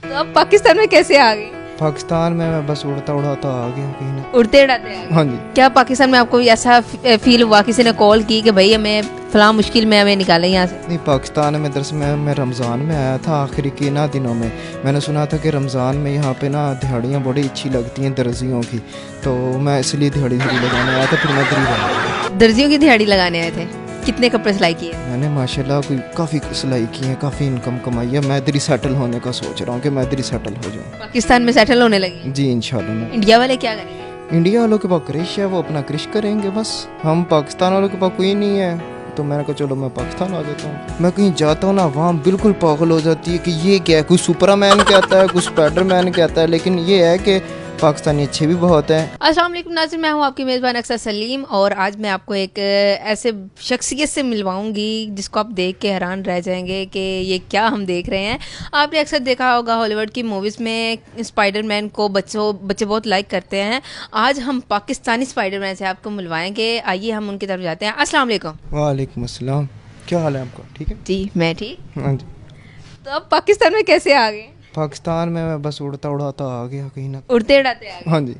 तो आप पाकिस्तान में कैसे आ गए? पाकिस्तान में मैं बस उड़ता उड़ाता आ गया कहीं ना। उड़ते उड़ाते आ गए? हाँ जी। क्या पाकिस्तान में आपको ऐसा फील हुआ, किसी ने कॉल की कि भाई हमें फलां मुश्किल में हमें निकालें यहाँ से? नहीं, पाकिस्तान में दरअसल मैं रमज़ान में आया था आखिरी के ना दिनों में। मैंने सुना था कि रमज़ान में यहाँ पे ना दिहाड़ियाँ बड़ी अच्छी लगती हैं दर्जियों की, तो मैं इसलिए दिहाड़ी लगाने आया था। फिर मैं गरीब आया। दर्जियों की दिहाड़ी लगाने आए थे? कितने कपड़े सिलाई किए? मैंने माशाल्लाह कोई काफ़ी सिलाई की है, काफ़ी इनकम कमाई है। मैं इधर ही सेटल होने का सोच रहा हूँ कि मैं इधर ही सेटल हो जाऊँ। पाकिस्तान में सेटल होने लगी? जी इंशाल्लाह। मैं इंडिया वाले क्या करेंगे? इंडिया वालों के पास क्रिश है, वो अपना क्रिश करेंगे बस। हम पाकिस्तान वालों के पास कोई नहीं है, तो मैंने कहा चलो मैं पाकिस्तान आ जाता हूँ। मैं कहीं जाता हूँ ना, वहाँ बिल्कुल पागल हो जाती है कि ये क्या है, कोई सुपरमैन कहता है, कोई स्पाइडरमैन कहता है, लेकिन ये है कि पाकिस्तानी अच्छे भी बहुत हैं। अस्सलाम वालेकुम नाज़रीन, मैं हूँ आपकी मेज़बान अक्सर सलीम और आज मैं आपको एक ऐसे शख्सियत से मिलवाऊंगी जिसको आप देख के हैरान रह जाएंगे कि ये क्या हम देख रहे हैं। आपने अक्सर देखा होगा हॉलीवुड की मूवीज़ में स्पाइडरमैन को बच्चे बहुत लाइक करते हैं। आज हम पाकिस्तानी स्पाइडरमैन से आपको मिलवाएंगे। आइए हम उनकी तरफ जाते हैं। अस्सलाम वालेकुम। वालेकुम अस्सलाम, क्या हाल है आपका? ठीक है जी, मैं ठीक। हाँ जी। तो आप पाकिस्तान में कैसे आ गए? पाकिस्तान में मैं बस उड़ता उड़ाता आ गया कहीं ना। उड़ते उड़ाते आ गए? हाँ जी।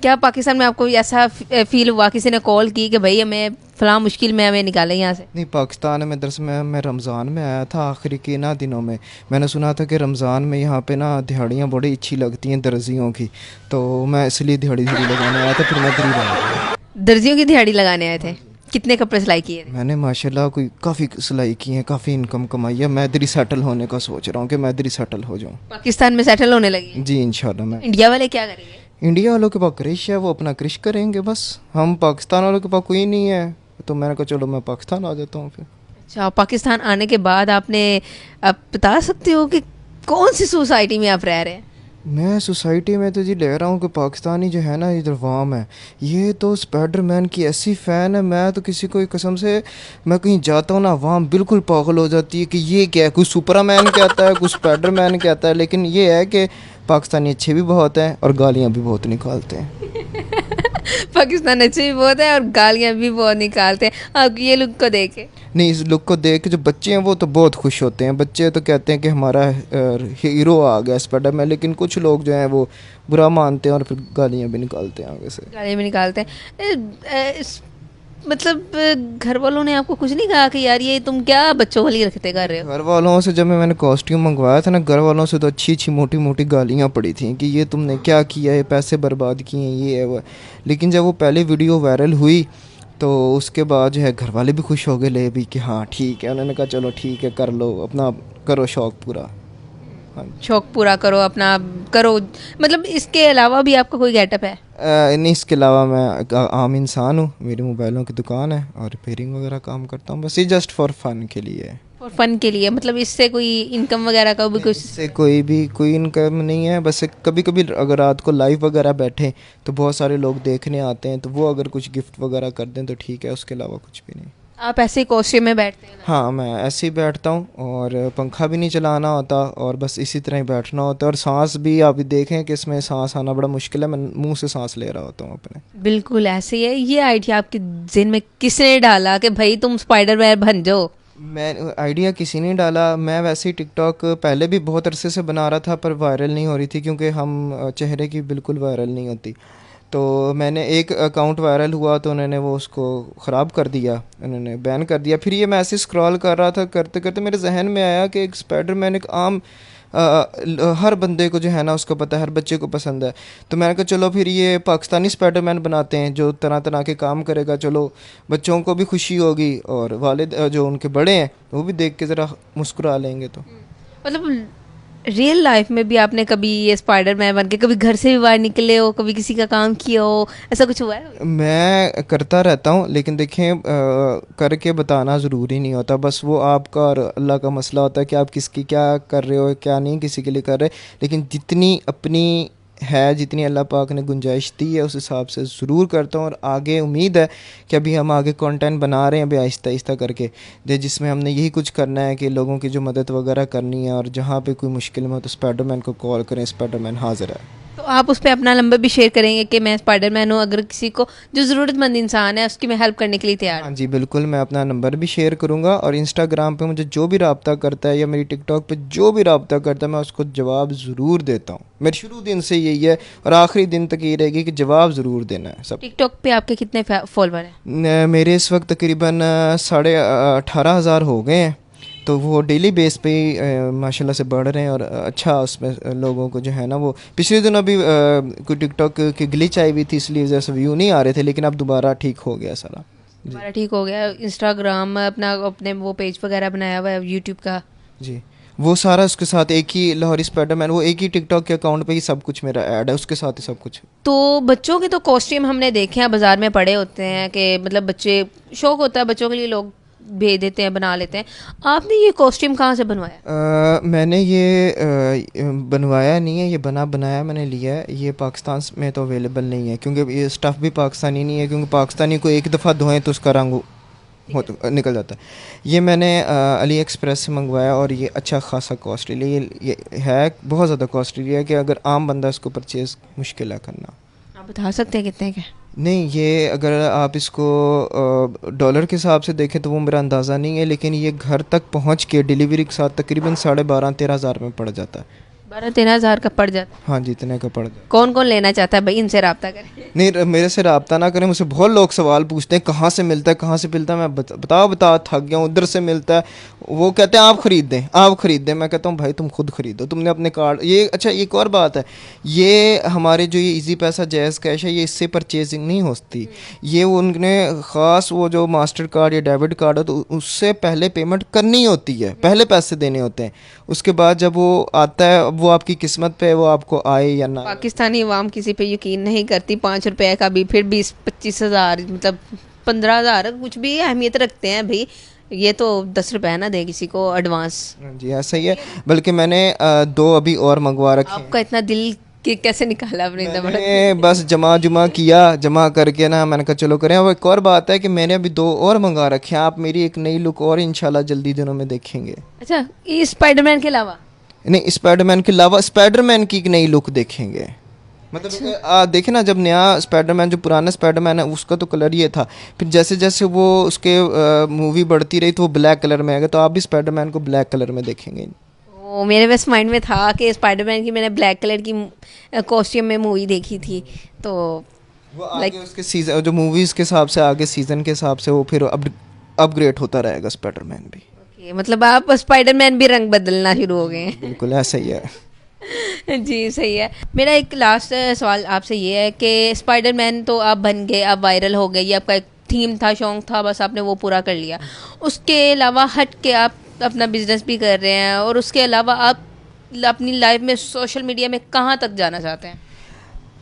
क्या पाकिस्तान में आपको ऐसा फील हुआ, किसी ने कॉल की कि भाई हमें फलां मुश्किल में हमें निकालें यहाँ से? नहीं, पाकिस्तान में दरअसल मैं रमज़ान में आया था आखिरी के ना दिनों में। मैंने सुना था कि रमज़ान में यहाँ पे ना दिहाड़ियाँ बड़ी अच्छी लगती हैं दर्जियों की, तो मैं इसलिए दिहाड़ी लगाने आया था। फिर मैं गरीब आया। दर्जियों की दिहाड़ी लगाने आए थे? कितने कपड़े सिलाई किए थे? मैंने माशाल्लाह कोई काफ़ी सिलाई की है, काफ़ी इनकम कमाई है। मैं इधर ही सेटल होने का सोच रहा हूँ कि मैं इधर ही सेटल हो जाऊँ। पाकिस्तान में सेटल होने लगी? जी इंशाल्लाह। मैं इंडिया वाले क्या करेंगे? इंडिया वालों के पास क्रिश है, वो अपना क्रिश करेंगे बस। हम पाकिस्तान वालों के पास कोई नहीं है, तो मैंने कहा चलो मैं पाकिस्तान आ जाता हूँ फिर। अच्छा, पाकिस्तान आने के बाद आप बता सकते हो कि कौन सी सोसाइटी में आप रह रहे हैं? मैं सोसाइटी में तो जी ले रहा हूँ कि पाकिस्तानी जो है ना इधर वाम है, ये तो स्पाइडरमैन की ऐसी फ़ैन है। मैं तो किसी को कसम से, मैं कहीं जाता हूँ ना, वाम बिल्कुल पागल हो जाती है कि ये क्या है, कोई सुपरमैन कहता है, कोई स्पाइडरमैन कहता है, लेकिन ये है कि पाकिस्तानी अच्छे भी बहुत हैं और गालियाँ भी बहुत निकालते हैं। पाकिस्तान अच्छे भी बहुत है और गालियाँ भी बहुत निकालते हैं। आप ये लुक को देखे? नहीं, इस लुक को देख के जो बच्चे हैं वो तो बहुत खुश होते हैं। बच्चे तो कहते हैं कि हमारा हीरो आ गया स्पाइडरमैन, लेकिन कुछ लोग जो हैं वो बुरा मानते हैं और फिर गालियाँ भी निकालते हैं आगे से। गालियाँ भी निकालते हैं। मतलब घर वालों ने आपको कुछ नहीं कहा कि यार ये तुम क्या बच्चों वाली रखते कर रहे हो? घर वालों से जब मैंने कॉस्ट्यूम मंगवाया था ना, घर वालों से तो अच्छी अच्छी मोटी मोटी गालियाँ पड़ी थी कि ये तुमने क्या किया है, पैसे बर्बाद किए हैं, ये है वो है। लेकिन जब वो पहले वीडियो वायरल हुई तो उसके बाद जो है घर वाले भी खुश हो गए ले भी कि हाँ ठीक है। उन्होंने कहा चलो ठीक है, कर लो अपना, करो शौक़ पूरा। हाँ, शौक पूरा करो अपना, करो। मतलब इसके अलावा भी आपका कोई गेटअप है? नहीं, इसके अलावा मैं आम इंसान हूँ। मेरी मोबाइलों की दुकान है और रिपेयरिंग वगैरह काम करता हूँ। बस ये जस्ट फॉर फन के लिए है। फॉर फन के लिए? मतलब इससे कोई इनकम वगैरह का भी कुछ? इससे कोई इनकम नहीं है। बस कभी कभी अगर रात को लाइव वगैरह बैठे तो बहुत सारे लोग देखने आते हैं, तो वो अगर कुछ गिफ्ट वगैरह कर दें तो ठीक है, उसके अलावा कुछ भी नहीं। आप ऐसे ही कॉस्ट्यूम में बैठते हैं? हाँ, मैं ऐसे ही बैठता हूँ और पंखा भी नहीं चलाना होता और बस इसी तरह ही बैठना होता है। और सांस भी आप देखें कि इसमें सांस आना बड़ा मुश्किल है, मैं मुंह से सांस ले रहा होता हूँ अपने। बिल्कुल ऐसे ही है। ये आइडिया आपके जिन में किसने डाला कि भाई तुम स्पाइडरमैन बन जाओ? मैं आइडिया किसी ने डाला। मैं वैसे ही टिकटॉक पहले भी बहुत अरसे से बना रहा था, पर वायरल नहीं हो रही थी क्योंकि हम चेहरे की बिल्कुल वायरल नहीं होती। तो मैंने एक अकाउंट वायरल हुआ तो उन्होंने वो उसको ख़राब कर दिया, उन्होंने बैन कर दिया। फिर ये मैं ऐसे स्क्रॉल कर रहा था, करते करते मेरे जहन में आया कि एक स्पाइडरमैन एक आम हर बंदे को जो है ना उसको पता है, हर बच्चे को पसंद है। तो मैंने कहा चलो फिर ये पाकिस्तानी स्पाइडरमैन बनाते हैं जो तरह तरह के काम करेगा। चलो बच्चों को भी खुशी होगी और वालिद जो उनके बड़े हैं वो भी देख के ज़रा मुस्कुरा लेंगे। तो मतलब रियल लाइफ में भी आपने कभी ये स्पाइडरमैन बन के कभी घर से भी बाहर निकले हो, कभी किसी का काम किया हो, ऐसा कुछ हुआ है? मैं करता रहता हूँ, लेकिन देखें करके बताना ज़रूरी नहीं होता। बस वो आपका और अल्लाह का मसला होता है कि आप किसकी क्या कर रहे हो, क्या नहीं किसी के लिए कर रहे। लेकिन जितनी अपनी है, जितनी अल्लाह पाक ने गुंजाइश दी है उस हिसाब से ज़रूर करता हूँ। और आगे उम्मीद है कि अभी हम आगे कंटेंट बना रहे हैं अभी आहिस्ता आहिस्ता करके, जिसमें हमने यही कुछ करना है कि लोगों की जो मदद वगैरह करनी है और जहाँ पे कोई मुश्किल में हो तो स्पाइडरमैन को कॉल करें, स्पाइडरमैन हाज़िर है। तो आप उस पे अपना नंबर भी शेयर करेंगे कि मैं स्पाइडरमैन हूँ, अगर किसी को जो ज़रूरतमंद इंसान है उसकी मैं हेल्प करने के लिए तैयार हाँ हूँ। जी बिल्कुल, मैं अपना नंबर भी शेयर करूँगा, और इंस्टाग्राम पे मुझे जो भी रब्ता करता है या मेरी टिकटॉक पे जो भी रब्ता करता है मैं उसको जवाब ज़रूर देता हूँ। मेरे शुरू दिन से यही है और आखिरी दिन तक ये रहेगी कि जवाब ज़रूर देना है सब। टिकटॉक पे आपके कितने फॉलोवर हैं? मेरे इस वक्त तकरीबन 18,500 हो गए हैं। तो वो डेली बेस पे ही माशाल्लाह से बढ़ रहे हैं, और अच्छा उसमें लोगों को जो है ना, वो पिछले दिनों अभी कोई टिकटॉक की ग्लिच आई हुई थी, इसलिए वजह से व्यू नहीं आ रहे थे, लेकिन अब दोबारा ठीक हो गया सारा। जी हमारा ठीक हो गया। इंस्टाग्राम अपना अपने वो पेज वगैरह बनाया हुआ है, यूट्यूब का। जी, वो सारा उसके साथ एक ही लाहौरी स्पाइडरमैन, वो एक ही टिकटॉक के अकाउंट पे ही सब कुछ मेरा ऐड है, उसके साथ ही सब कुछ। तो बच्चों के तो कॉस्ट्यूम हमने देखे हैं, बाजार में पड़े होते हैं कि मतलब बच्चे, शौक होता है बच्चों के लिए, लोग भेज देते हैं, बना लेते हैं। आपने ये कॉस्ट्यूम कहाँ से बनवाया? मैंने ये बनवाया नहीं है, ये बना बनाया मैंने लिया है। ये पाकिस्तान में तो अवेलेबल नहीं है, क्योंकि ये स्टफ़ भी पाकिस्तानी नहीं है, क्योंकि पाकिस्तानी को एक दफ़ा धोएं तो उसका रंग निकल जाता है। ये मैंने अली एक्सप्रेस से मंगवाया, और ये अच्छा खासा कॉस्टली, ये है बहुत ज़्यादा कॉस्टली है कि अगर आम बंदा इसको परचेज़ मुश्किल है करना। आप बता सकते हैं कितने के? नहीं, ये अगर आप इसको डॉलर के हिसाब से देखें तो वो मेरा अंदाज़ा नहीं है, लेकिन ये घर तक पहुंच के डिलीवरी के साथ तकरीबन 12,500-13,000 में पड़ जाता है। 12-13 हज़ार का पड़ जाता है? हाँ जी, इतने का पड़ जाता है। कौन कौन लेना चाहता है भाई, इनसे रब्ता करें। नहीं, मेरे से रब्ता ना करें, मुझसे बहुत लोग सवाल पूछते हैं कहाँ से मिलता है, कहाँ से मिलता है। मैं बताओ थक गया हूँ, उधर से मिलता है। वो कहते हैं आप ख़रीद दें, आप ख़रीद दें। मैं कहता हूँ भाई तुम खुद ख़रीदो, तुमने अपने कार्ड ये। अच्छा, एक और बात है, ये हमारे जो ये इजी पैसा जैज़ कैश है, ये इससे परचेजिंग नहीं होती। ये उनने ख़ास वो जो मास्टर कार्ड या डेबिट कार्ड हो, तो उससे पहले पेमेंट करनी होती है, पहले पैसे देने होते हैं। उसके बाद जब वो आता है, अब वो आपकी किस्मत पे, वो आपको आए या ना। पाकिस्तानी अवाम किसी पे यकीन नहीं करती। 5 रुपए का भी, फिर 20-25 हज़ार, मतलब 15 हज़ार, कुछ भी अहमियत रखते हैं भाई। ये तो 10 रुपए ना दे किसी को एडवांस। हाँ जी, ऐसा ही है। बल्कि मैंने दो अभी और मंगवा रखे हैं। आपका इतना दिल कैसे निकाला आपने इतना बड़ा? मैंने बस जमा जुमा किया, जमा करके ना मैंने कहा चलो करें। अब एक और बात है कि मैंने अभी दो और मंगा रखे हैं। आप मेरी एक नई लुक और इंशाल्लाह जल्दी दिनों में देखेंगे। अच्छा, ये स्पाइडरमैन के अलावा? नहीं, स्पाइडरमैन के अलावा स्पाइडरमैन की एक नई लुक देखेंगे। मतलब कि देखे ना, जब नया स्पाइडरमैन, जो पुराना स्पाइडरमैन है उसका तो कलर ये था, फिर जैसे जैसे वो उसके मूवी बढ़ती रही तो वो ब्लैक कलर में आ गया, तो आप भी स्पाइडरमैन को ब्लैक कलर में देखेंगे। ओ, मेरे बस माइंड में था कि स्पाइडरमैन की मैंने ब्लैक कलर की कॉस्ट्यूम में मूवी देखी थी, तो वो आगे लाइक उसके सीजन, जो मूवीज़ के हिसाब से आगे सीज़न के हिसाब से वो फिर अपग्रेड होता रहेगा स्पाइडरमैन भी। मतलब आप स्पाइडरमैन भी रंग बदलना शुरू हो गए हैं। बिल्कुल ऐसा ही है। जी सही है। मेरा एक लास्ट सवाल आपसे ये है कि स्पाइडरमैन तो आप बन गए, आप वायरल हो गए, ये आपका एक थीम था, शौक था, बस आपने वो पूरा कर लिया। उसके अलावा हट के आप अपना बिजनेस भी कर रहे हैं, और उसके अलावा आप अपनी लाइफ में सोशल मीडिया में कहाँ तक जाना चाहते हैं?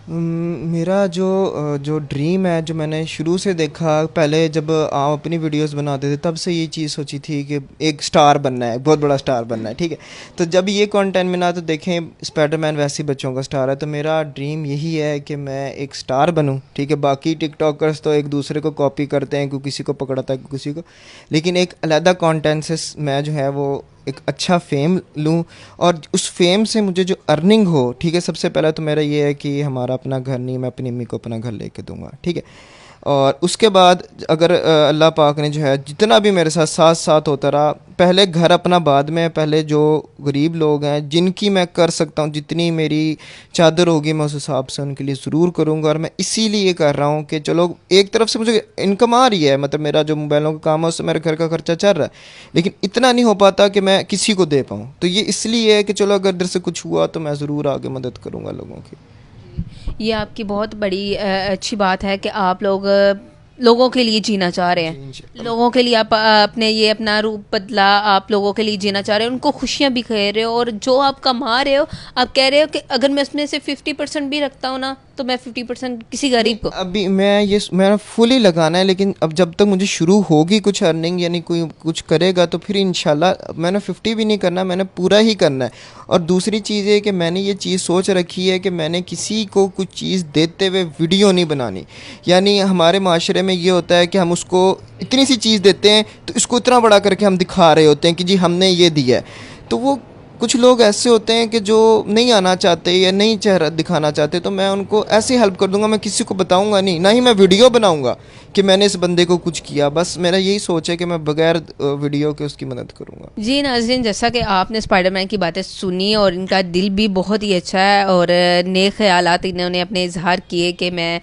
मेरा जो ड्रीम है, जो मैंने शुरू से देखा, पहले जब आप अपनी वीडियोस बनाते थे तब से ये चीज़ सोची थी कि एक स्टार बनना है, बहुत बड़ा स्टार बनना है, ठीक है। तो जब ये कंटेंट मिला तो देखें स्पाइडरमैन वैसे बच्चों का स्टार है, तो मेरा ड्रीम यही है कि मैं एक स्टार बनूं, ठीक है। बाकी टिकटॉकर्स तो एक दूसरे को कॉपी करते हैं, कोई किसी को पकड़ता है कोई किसी को, लेकिन एक अलहदा कंटेंट से मैं जो है वो एक अच्छा फेम लूँ, और उस फेम से मुझे जो अर्निंग हो, ठीक है। सबसे पहला तो मेरा ये है कि हमारा अपना घर नहीं, मैं अपनी अम्मी को अपना घर लेके दूंगा, ठीक है। और उसके बाद अगर अल्लाह पाक ने जो है जितना भी मेरे साथ साथ साथ होता रहा, पहले घर अपना बाद में, पहले जो गरीब लोग हैं जिनकी मैं कर सकता हूँ, जितनी मेरी चादर होगी मैं उस हिसाब से उनके लिए ज़रूर करूँगा। और मैं इसीलिए कर रहा हूँ कि चलो एक तरफ से मुझे इनकम आ रही है, मतलब मेरा जो मोबाइलों का काम है उससे मेरे घर का खर्चा चल रहा है, लेकिन इतना नहीं हो पाता कि मैं किसी को दे पाऊँ। तो ये इसलिए है कि चलो अगर इधर से कुछ हुआ तो मैं ज़रूर आगे मदद करूँगा लोगों की। ये आपकी बहुत बड़ी अच्छी बात है कि आप लोग लोगों के लिए जीना चाह रहे हैं। लोगों के लिए आप अपने ये अपना रूप बदला, आप लोगों के लिए जीना चाह रहे हो, उनको खुशियाँ भी कह रहे हो, और जो आप कमा रहे हो आप कह रहे हो कि अगर मैं उसमें से 50% भी रखता हूँ ना, तो मैं 50% किसी गरीब को। अभी मैं फुली लगाना है, लेकिन अब जब तक मुझे शुरू होगी कुछ अर्निंग, यानी कोई कुछ करेगा तो फिर इंशाल्लाह मैंने 50 भी नहीं करना, मैंने पूरा ही करना है। और दूसरी चीज़ है कि मैंने ये चीज़ सोच रखी है कि मैंने किसी को कुछ चीज़ देते हुए वीडियो नहीं बनानी। यानी हमारे माशरे में ये होता है कि हम उसको इतनी सी चीज़ देते हैं तो इसको इतना बड़ा करके हम दिखा रहे होते हैं कि जी हमने ये दिया है, तो वो कुछ लोग ऐसे होते हैं कि जो नहीं आना चाहते या नहीं चेहरा दिखाना चाहते, तो मैं उनको ऐसे हेल्प कर दूंगा। मैं किसी को बताऊंगा नहीं, ना ही मैं वीडियो बनाऊंगा कि मैंने इस बंदे को कुछ किया। बस मेरा यही सोच है कि मैं बगैर वीडियो के उसकी मदद करूंगा। जी नाज़रीन, जैसा कि आपने स्पाइडरमैन की बातें सुनी और इनका दिल भी बहुत ही अच्छा है और नेक ख्यालात इन्होंने अपने इजहार किए कि मैं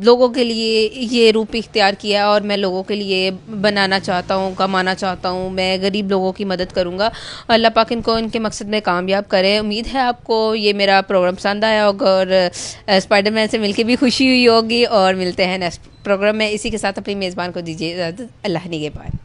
लोगों के लिए ये रूप इख्तियार किया और मैं लोगों के लिए बनाना चाहता हूँ, कमाना चाहता हूँ, मैं गरीब लोगों की मदद करूँगा। अल्लाह पाक इनको इनके मकसद में कामयाब करे। उम्मीद है आपको ये मेरा प्रोग्राम पसंद आया होगा और स्पाइडरमैन से मिलके भी खुशी हुई होगी। और मिलते हैं नेक्स्ट प्रोग्राम में। इसी के साथ अपनी मेज़बान को दीजिए इजाज़त। अल्लाह निगहबान।